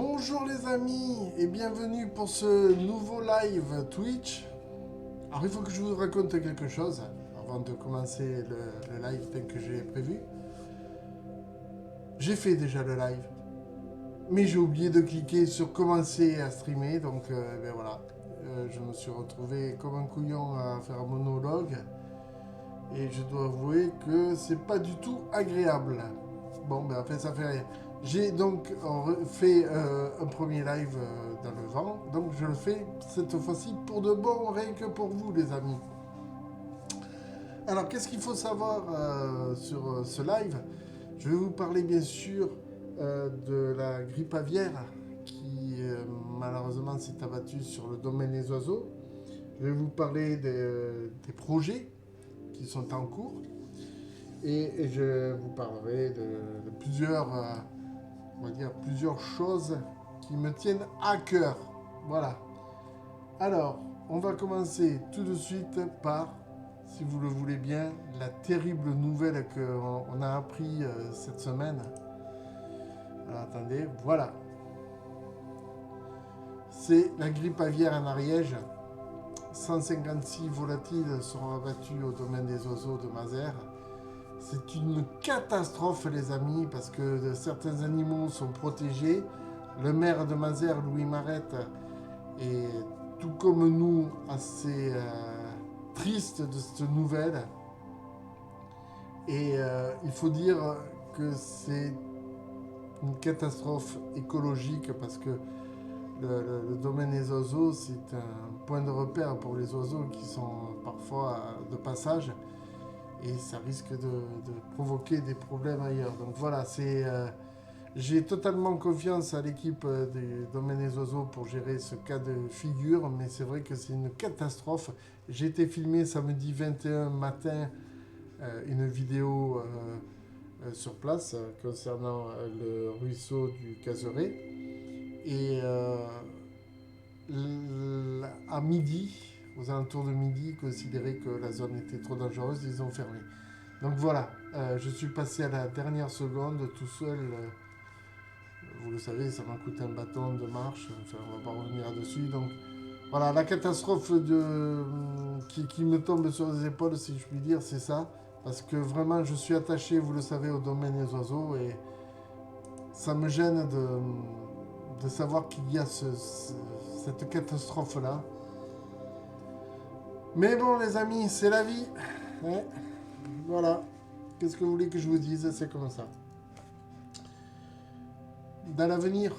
Bonjour les amis et bienvenue pour ce nouveau live Twitch. Alors il faut que je vous raconte quelque chose avant de commencer le live tel que j'ai prévu. J'ai fait déjà le live, mais j'ai oublié de cliquer sur commencer à streamer, donc ben voilà. Je me suis retrouvé comme un couillon à faire un monologue et je dois avouer que c'est pas du tout agréable. Bon, ben en fait ça fait rien. J'ai donc fait un premier live dans le vent, donc je le fais cette fois-ci pour de bon, rien que pour vous les amis. Alors qu'est-ce qu'il faut savoir sur ce live? Je vais vous parler bien sûr de la grippe aviaire qui malheureusement s'est abattue sur le domaine des oiseaux. Je vais vous parler des projets qui sont en cours et je vous parlerai de plusieurs on va dire, plusieurs choses qui me tiennent à cœur. Voilà. Alors, on va commencer tout de suite par, si vous le voulez bien, la terrible nouvelle qu'on a appris cette semaine. Alors, attendez, voilà. C'est la grippe aviaire en Ariège. 156 volatiles sont abattus au domaine des oiseaux de Mazères. C'est une catastrophe les amis parce que certains animaux sont protégés. Le maire de Mazères, Louis Marette, est tout comme nous assez triste de cette nouvelle. Et il faut dire que c'est une catastrophe écologique parce que le domaine des oiseaux, c'est un point de repère pour les oiseaux qui sont parfois de passage. Et ça risque de provoquer des problèmes ailleurs. Donc voilà, j'ai totalement confiance à l'équipe des domaines des oiseaux pour gérer ce cas de figure, mais c'est vrai que c'est une catastrophe. J'ai été filmé samedi 21 matin une vidéo sur place concernant le ruisseau du Caseret. Et à midi, aux alentours de midi, considéraient que la zone était trop dangereuse, ils ont fermé. Donc voilà, je suis passé à la dernière seconde tout seul. Vous le savez, ça m'a coûté un bâton de marche. Enfin, on va pas revenir là-dessus. Donc voilà, la catastrophe qui me tombe sur les épaules, si je puis dire, c'est ça. Parce que vraiment, je suis attaché, vous le savez, au domaine des oiseaux. Et ça me gêne de savoir qu'il y a cette catastrophe-là. Mais bon, les amis, c'est la vie. Ouais. Voilà. Qu'est-ce que vous voulez que je vous dise? C'est comme ça. Dans l'avenir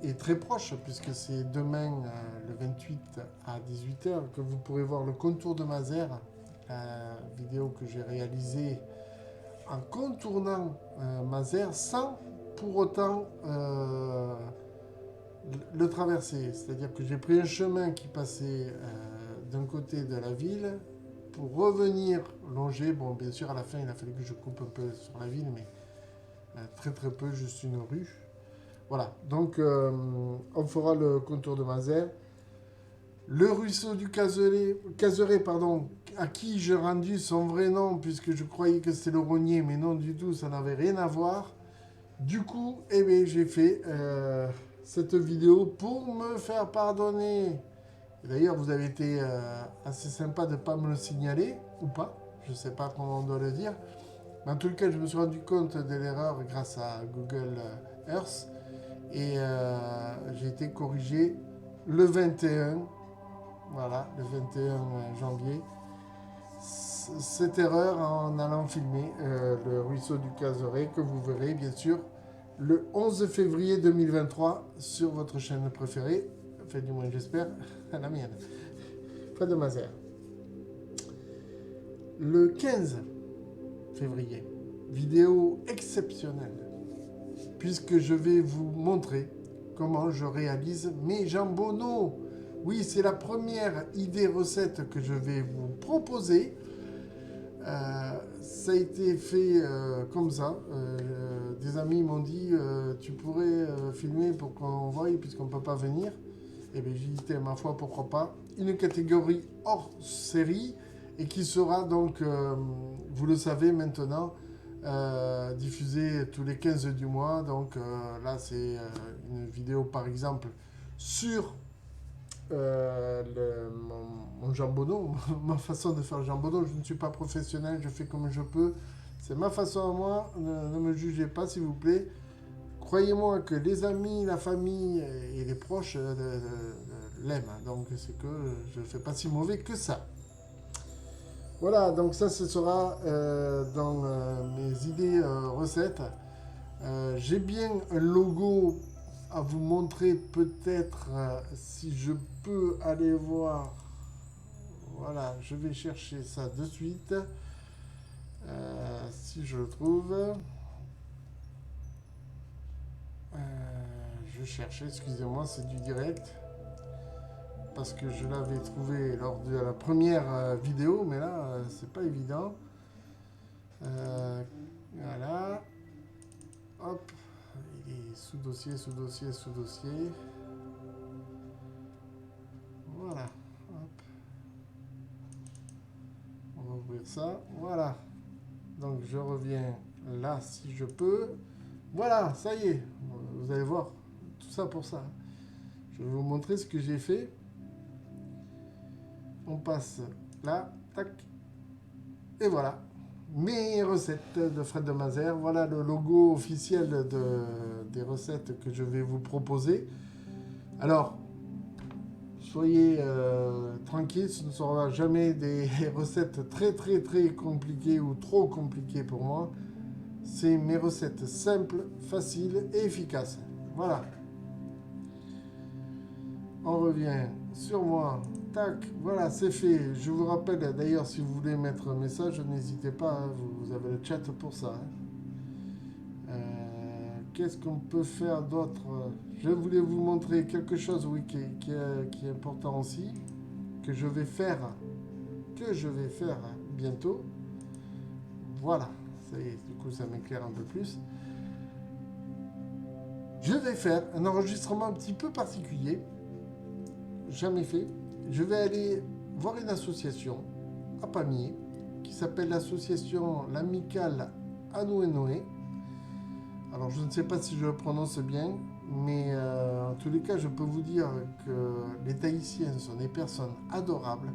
est très proche, puisque c'est demain, le 28 à 18h, que vous pourrez voir le contour de Mazères, la vidéo que j'ai réalisée en contournant Mazères sans pour autant le traverser. C'est-à-dire que j'ai pris un chemin qui passait d'un côté de la ville pour revenir longer. Bon, bien sûr, à la fin, il a fallu que je coupe un peu sur la ville, mais très très peu, juste une rue. Voilà, donc on fera le contour de Mazères. Le ruisseau du Caseret, pardon, à qui j'ai rendu son vrai nom, puisque je croyais que c'était le Rognier, mais non du tout, ça n'avait rien à voir. Du coup, eh bien, j'ai fait cette vidéo pour me faire pardonner. D'ailleurs, vous avez été assez sympa de ne pas me le signaler, ou pas, je ne sais pas comment on doit le dire. Mais en tout cas, je me suis rendu compte de l'erreur grâce à Google Earth. Et j'ai été corrigé le 21, voilà, le 21 janvier. Cette erreur en allant filmer le ruisseau du Caseret, que vous verrez bien sûr le 11 février 2023 sur votre chaîne préférée, enfin du moins j'espère, la mienne, Fred de Mazères. Le 15 février, vidéo exceptionnelle, puisque je vais vous montrer comment je réalise mes jambonneaux. Oui, c'est la première idée recette que je vais vous proposer. Ça a été fait comme ça. Des amis m'ont dit tu pourrais filmer pour qu'on voie puisqu'on ne peut pas venir. Et bien j'ai dit ma foi pourquoi pas. Une catégorie hors série et qui sera donc, vous le savez maintenant, diffusée tous les 15 du mois. Donc là, c'est une vidéo par exemple sur mon jambonneau, ma façon de faire le jambonneau. Je ne suis pas professionnel, je fais comme je peux. C'est ma façon à moi, ne me jugez pas s'il vous plaît. Croyez-moi que les amis, la famille et les proches l'aiment. Donc c'est que je ne fais pas si mauvais que ça. Voilà, donc ça ce sera dans mes idées recettes. J'ai bien un logo à vous montrer peut-être si je peux aller voir. Voilà, je vais chercher ça de suite. Si je le trouve. Je cherche, excusez-moi, c'est du direct. Parce que je l'avais trouvé lors de la première vidéo, mais là, c'est pas évident. Voilà. Hop. Il est sous dossier, sous dossier, sous dossier. Voilà. Hop. On va ouvrir ça. Voilà. Donc je reviens là si je peux. Voilà, ça y est. Vous allez voir. Tout ça pour ça. Je vais vous montrer ce que j'ai fait. On passe là. Tac. Et voilà. Mes recettes de Fred de Mazères. Voilà le logo officiel des recettes que je vais vous proposer. Alors, soyez tranquilles, ce ne sera jamais des recettes très très très compliquées ou trop compliquées pour moi. C'est mes recettes simples, faciles et efficaces. Voilà. On revient sur moi. Tac, voilà, c'est fait. Je vous rappelle d'ailleurs, si vous voulez mettre un message, n'hésitez pas, hein, vous avez le chat pour ça. Hein. Qu'est-ce qu'on peut faire d'autre? Je voulais vous montrer quelque chose, oui, qui est important aussi, que je vais faire bientôt. Voilà, ça y est, du coup, ça m'éclaire un peu plus. Je vais faire un enregistrement un petit peu particulier, jamais fait. Je vais aller voir une association à Pamiers qui s'appelle l'association L'Amicale Anoé-Noé. Alors je ne sais pas si je le prononce bien, mais en tous les cas je peux vous dire que les Tahitiens sont des personnes adorables.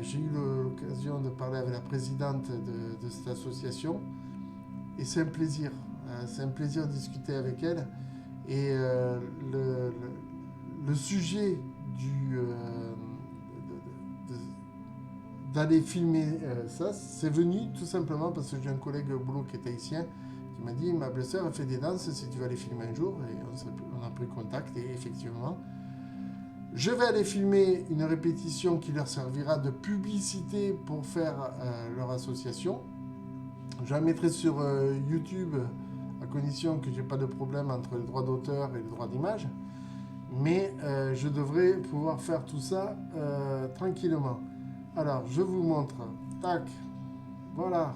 J'ai eu l'occasion de parler avec la présidente de cette association et c'est un plaisir. C'est un plaisir de discuter avec elle. Et le sujet d'aller filmer ça, c'est venu tout simplement parce que j'ai un collègue au boulot qui est haïtien qui m'a dit ma belle-sœur fait des danses si tu veux aller filmer un jour. Et on a pris contact et effectivement, je vais aller filmer une répétition qui leur servira de publicité pour faire leur association. Je la mettrai sur YouTube à condition que j'ai pas de problème entre les droits d'auteur et les droits d'image. Mais je devrais pouvoir faire tout ça tranquillement. Alors, je vous montre. Tac. Voilà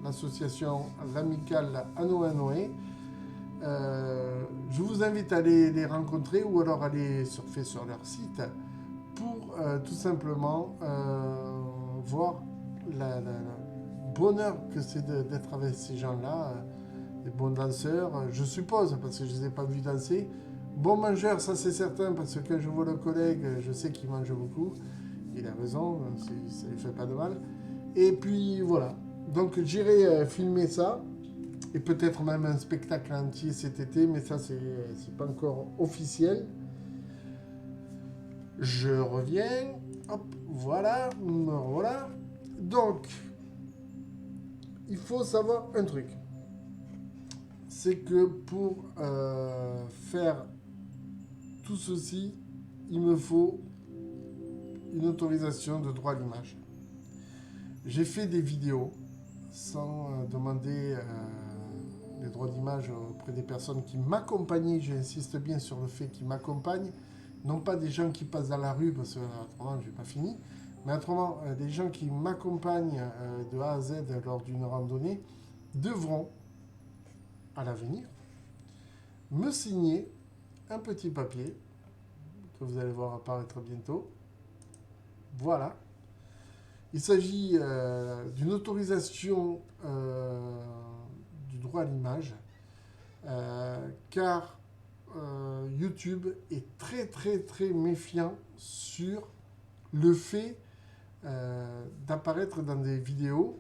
l'association L'Amicale Anoé-Noé. Je vous invite à aller les rencontrer ou alors aller surfer sur leur site pour tout simplement voir le bonheur que c'est d'être avec ces gens-là, des bons danseurs, je suppose, parce que je ne les ai pas vus danser. Bon mangeur, ça c'est certain, parce que quand je vois le collègue, je sais qu'il mange beaucoup. Il a raison, ça ne lui fait pas de mal. Et puis voilà. Donc j'irai filmer ça. Et peut-être même un spectacle entier cet été, mais ça c'est pas encore officiel. Je reviens. Hop, voilà. Voilà. Donc, il faut savoir un truc. C'est que pour faire tout ceci, il me faut une autorisation de droit à l'image. J'ai fait des vidéos sans demander les droits d'image auprès des personnes qui m'accompagnaient. J'insiste bien sur le fait qu'ils m'accompagnent, non pas des gens qui passent dans la rue, parce que autrement je n'ai pas fini, mais autrement des gens qui m'accompagnent de A à Z lors d'une randonnée devront, à l'avenir, me signer un petit papier que vous allez voir apparaître bientôt. Voilà. Il s'agit d'une autorisation droit à l'image, car YouTube est très très très méfiant sur le fait d'apparaître dans des vidéos,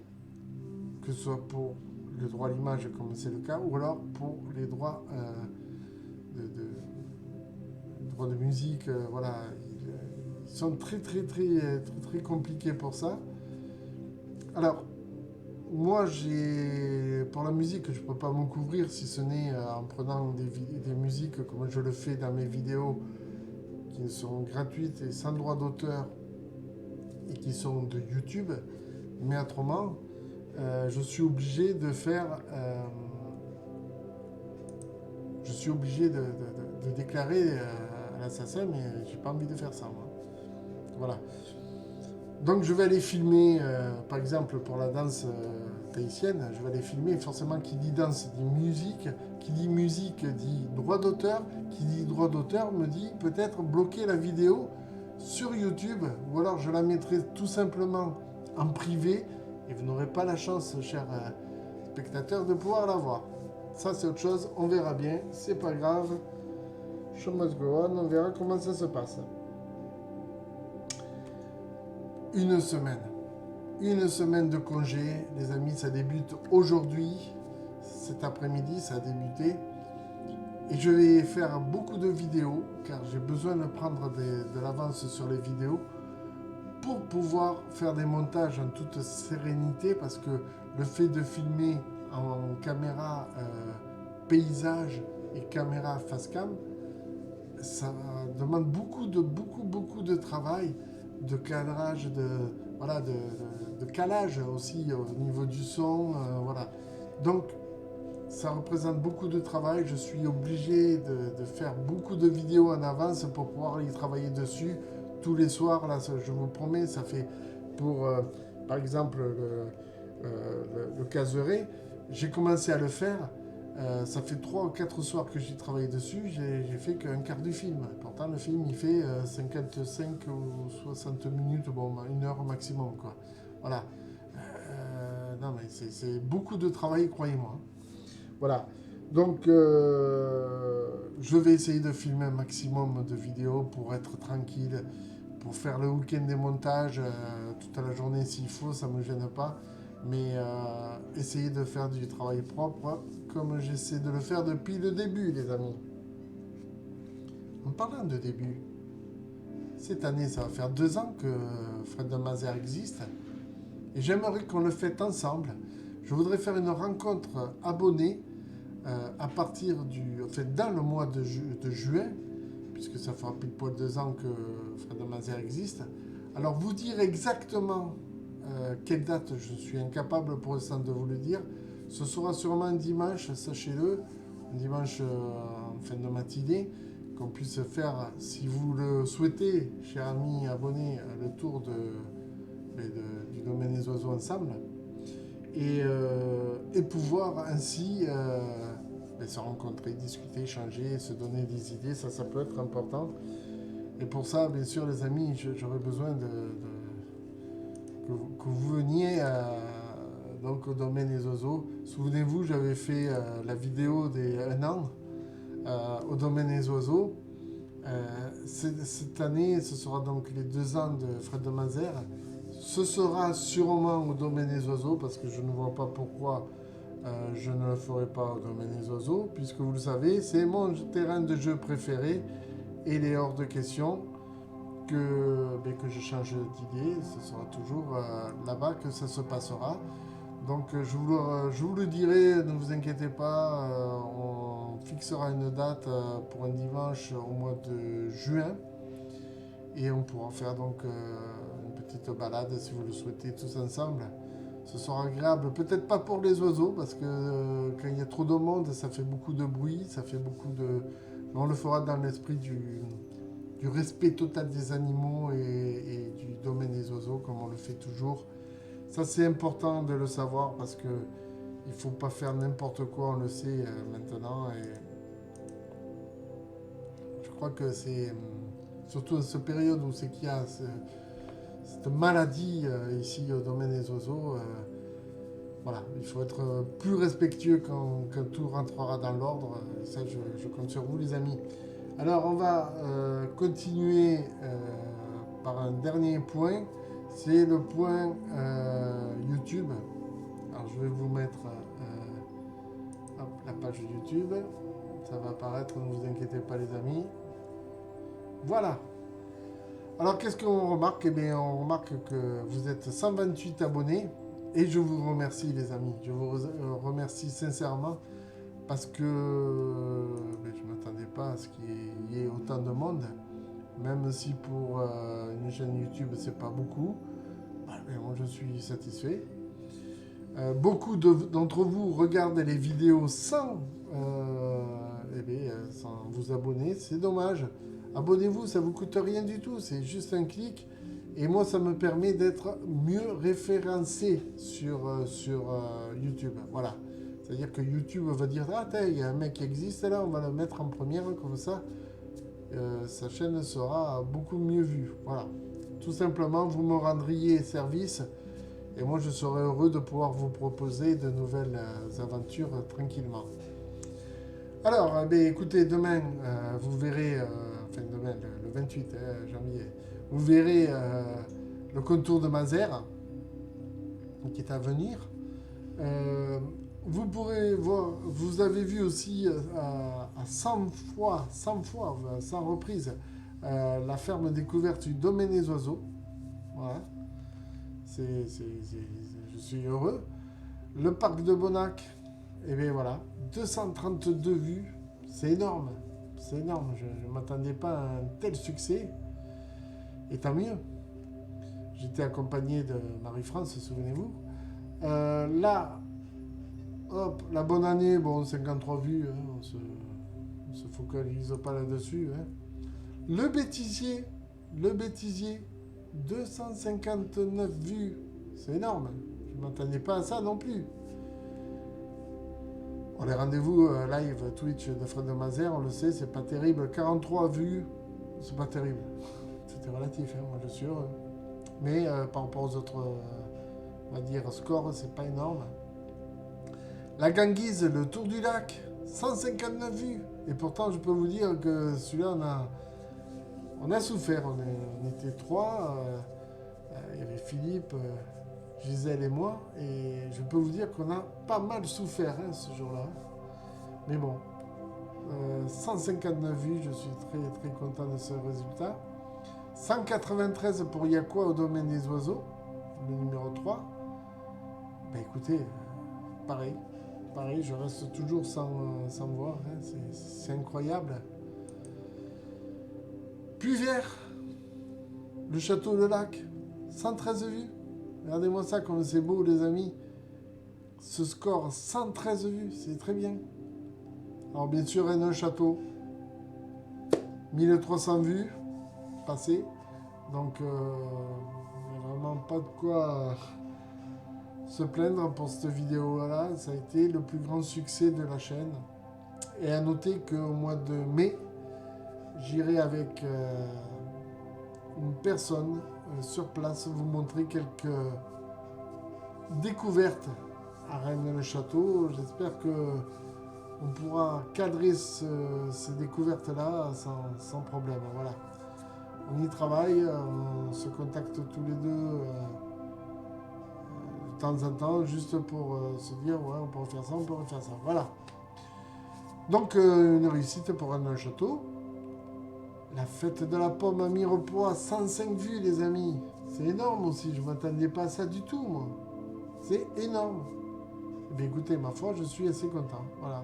que ce soit pour le droit à l'image comme c'est le cas, ou alors pour les droits droits de musique, voilà. Ils sont très très très très très compliqués pour ça. Alors, moi, pour la musique, je ne peux pas m'en couvrir si ce n'est en prenant des musiques comme je le fais dans mes vidéos qui sont gratuites et sans droit d'auteur et qui sont de YouTube. Mais autrement, je suis obligé de faire. Je suis obligé de déclarer à l'assassin, mais j'ai pas envie de faire ça, moi. Voilà. Donc je vais aller filmer, par exemple pour la danse tahitienne, je vais aller filmer, forcément qui dit danse dit musique, qui dit musique dit droit d'auteur, qui dit droit d'auteur me dit peut-être bloquer la vidéo sur YouTube, ou alors je la mettrai tout simplement en privé, et vous n'aurez pas la chance, chers spectateurs, de pouvoir la voir. Ça c'est autre chose, on verra bien, c'est pas grave, show must go on, on verra comment ça se passe. Une semaine de congé, les amis, ça débute aujourd'hui, cet après-midi, ça a débuté. Et je vais faire beaucoup de vidéos, car j'ai besoin de prendre de l'avance sur les vidéos, pour pouvoir faire des montages en toute sérénité, parce que le fait de filmer en caméra paysage et caméra face cam, ça demande beaucoup de travail, de cadrage, de calage aussi au niveau du son, voilà. Donc ça représente beaucoup de travail. Je suis obligé de faire beaucoup de vidéos en avance pour pouvoir y travailler dessus tous les soirs. Là, je vous promets, ça fait pour, par exemple, le caseret, j'ai commencé à le faire. Ça fait 3 ou 4 soirs que j'y travaille dessus, j'ai fait qu'un quart du film. Pourtant, le film, il fait 55 ou 60 minutes, bon, 1 heure maximum, quoi. Voilà. Non, mais c'est beaucoup de travail, croyez-moi. Voilà. Donc, je vais essayer de filmer un maximum de vidéos pour être tranquille, pour faire le week-end des montages toute la journée s'il faut, ça ne me gêne pas. Mais essayer de faire du travail propre, comme j'essaie de le faire depuis le début, les amis. En parlant de début, cette année, ça va faire 2 ans que Fred de Mazères existe. Et j'aimerais qu'on le fête ensemble. Je voudrais faire une rencontre abonnée à partir dans le mois de juin, puisque ça fera pile poil 2 ans que Fred de Mazères existe. Alors, vous dire exactement quelle date, je suis incapable pour l'instant de vous le dire. Ce sera sûrement un dimanche, sachez-le, un dimanche en fin de matinée, qu'on puisse faire, si vous le souhaitez, chers amis abonnés, le tour du domaine des oiseaux ensemble, et pouvoir ainsi se rencontrer, discuter, échanger, se donner des idées, ça peut être important. Et pour ça, bien sûr, les amis, j'aurais besoin que vous veniez donc au domaine des oiseaux. Souvenez-vous, j'avais fait la vidéo des 1 an au domaine des oiseaux. Cette année, ce sera donc les 2 ans de Fred de Mazères. Ce sera sûrement au domaine des oiseaux, parce que je ne vois pas pourquoi je ne le ferai pas au domaine des oiseaux, puisque vous le savez, c'est mon terrain de jeu préféré, et il est hors de question que je change d'idée. Ce sera toujours là-bas que ça se passera. Donc je vous le dirai, ne vous inquiétez pas, on fixera une date pour un dimanche au mois de juin, et on pourra faire donc une petite balade si vous le souhaitez tous ensemble. Ce sera agréable, peut-être pas pour les oiseaux, parce que quand il y a trop de monde, ça fait beaucoup de bruit, ça fait beaucoup de... Mais on le fera dans l'esprit du respect total des animaux et du domaine des oiseaux, comme on le fait toujours. Ça, c'est important de le savoir, parce que il ne faut pas faire n'importe quoi, on le sait maintenant. Et je crois que c'est surtout dans cette période où c'est qu'il y a cette maladie ici au domaine des oiseaux, Voilà, il faut être plus respectueux quand tout rentrera dans l'ordre. Ça, je compte sur vous, les amis. Alors, on va continuer par un dernier point. C'est le point YouTube. Alors, je vais vous mettre hop, la page YouTube. Ça va apparaître, ne vous inquiétez pas, les amis. Voilà. Alors, qu'est-ce qu'on remarque? Eh bien, on remarque que vous êtes 128 abonnés. Et je vous remercie, les amis. Je vous remercie sincèrement parce que je ne m'attendais pas à ce qu'il y ait autant de monde. Même si pour une chaîne YouTube, c'est pas beaucoup. Moi, je suis satisfait. Beaucoup d'entre vous regardent les vidéos sans vous abonner. C'est dommage. Abonnez-vous, ça ne vous coûte rien du tout. C'est juste un clic. Et moi, ça me permet d'être mieux référencé sur YouTube. Voilà. C'est-à-dire que YouTube va dire, ah, il y a un mec qui existe là, on va le mettre en première, comme ça, sa chaîne sera beaucoup mieux vue. Voilà. Tout simplement, vous me rendriez service et moi, je serais heureux de pouvoir vous proposer de nouvelles aventures tranquillement. Alors, écoutez, demain, vous verrez, demain, le 28 janvier, vous verrez le contour de Mazères qui est à venir. Vous pourrez voir, vous avez vu aussi à 100 fois, 100 reprises, la ferme découverte du domaine des oiseaux. Voilà. Je suis heureux. Le parc de Bonnac, et bien voilà, 232 vues, c'est énorme. C'est énorme, je ne m'attendais pas à un tel succès. Et tant mieux. J'étais accompagné de Marie-France, souvenez-vous. Là, hop, la bonne année, bon, 53 vues, hein, on se focalise pas là-dessus. Hein. Le bêtisier, 259 vues, c'est énorme. Je ne m'attendais pas à ça non plus. Bon, les rendez-vous live Twitch de Fred de Mazères, on le sait, c'est pas terrible. 43 vues, c'est pas terrible. C'était relatif, hein, moi je suis heureux. Mais par rapport aux autres, on va dire, scores, c'est pas énorme. La Ganguise, le Tour du Lac, 159 vues. Et pourtant, je peux vous dire que celui-là, on a souffert. On était trois. Il y avait Philippe, Gisèle et moi. Et je peux vous dire qu'on a pas mal souffert ce jour-là. Mais bon, 159 vues, je suis très très content de ce résultat. 193 pour Yakwa au domaine des oiseaux, le numéro 3. Ben écoutez, pareil, je reste toujours sans voir, hein, c'est incroyable. Puy-Vert, le château de Lac, 113 vues. Regardez-moi ça comme c'est beau, les amis. Ce score, 113 vues, c'est très bien. Alors bien sûr, un château, 1300 vues passées. Donc, vraiment pas de quoi se plaindre pour cette vidéo-là. Ça a été le plus grand succès de la chaîne. Et à noter qu'au mois de mai, j'irai avec une personne sur place vous montrer quelques découvertes à Rennes-le-Château. J'espère que on pourra cadrer ces découvertes-là sans problème. Voilà. On y travaille, on se contacte tous les deux de temps en temps, juste pour se dire, ouais, on peut faire ça, on peut refaire ça. Voilà. Donc, une réussite pour Rennes-le-Château. La fête de la pomme à Mirepoix, 105 vues, les amis. C'est énorme aussi, je ne m'attendais pas à ça du tout, moi. C'est énorme. Eh bien, écoutez, ma foi, je suis assez content. Voilà.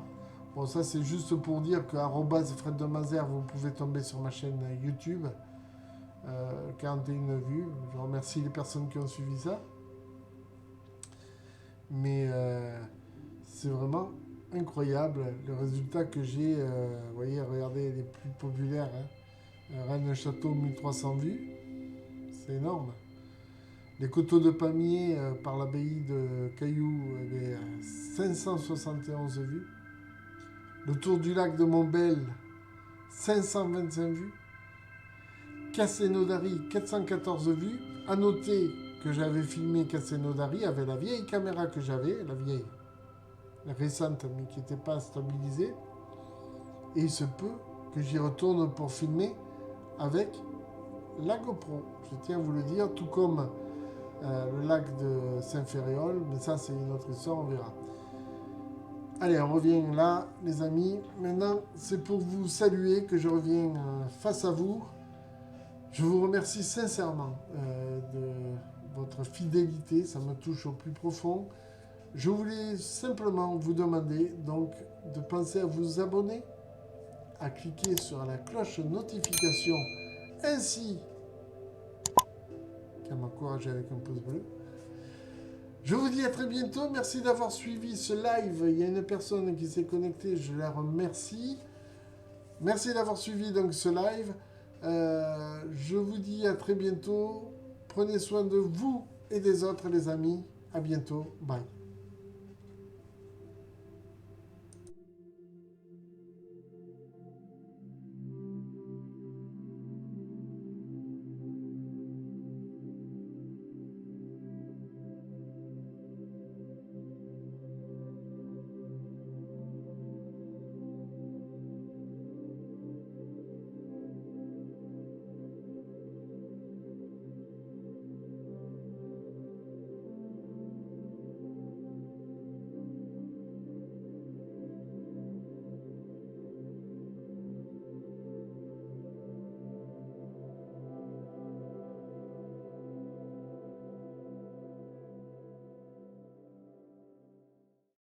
Bon, ça, c'est juste pour dire que @Fred de Mazères, vous pouvez tomber sur ma chaîne YouTube. 41 vues. Je remercie les personnes qui ont suivi ça. Mais c'est vraiment incroyable le résultat que j'ai. Vous voyez, regardez les plus populaires. Hein. Rennes-le-Château, 1300 vues. C'est énorme. Les coteaux de Pamiers par l'abbaye de Cailloux, 571 vues. Le tour du lac de Montbel, 525 vues. Castelnaudary, 414 vues. À noter que j'avais filmé Castelnaudary avec la vieille caméra que j'avais, la vieille, récente, mais qui n'était pas stabilisée. Et il se peut que j'y retourne pour filmer avec la GoPro. Je tiens à vous le dire, tout comme le lac de Saint-Ferréol, mais ça c'est une autre histoire, on verra. Allez, on revient là, les amis. Maintenant, c'est pour vous saluer que je reviens face à vous. Je vous remercie sincèrement de votre fidélité, ça me touche au plus profond. Je voulais simplement vous demander donc de penser à vous abonner, à cliquer sur la cloche notification, ainsi qu'à m'encourager avec un pouce bleu. Je vous dis à très bientôt, merci d'avoir suivi ce live. Il y a une personne qui s'est connectée, je la remercie. Merci d'avoir suivi donc ce live. Je vous dis à très bientôt. Prenez soin de vous et des autres, les amis. À bientôt. Bye.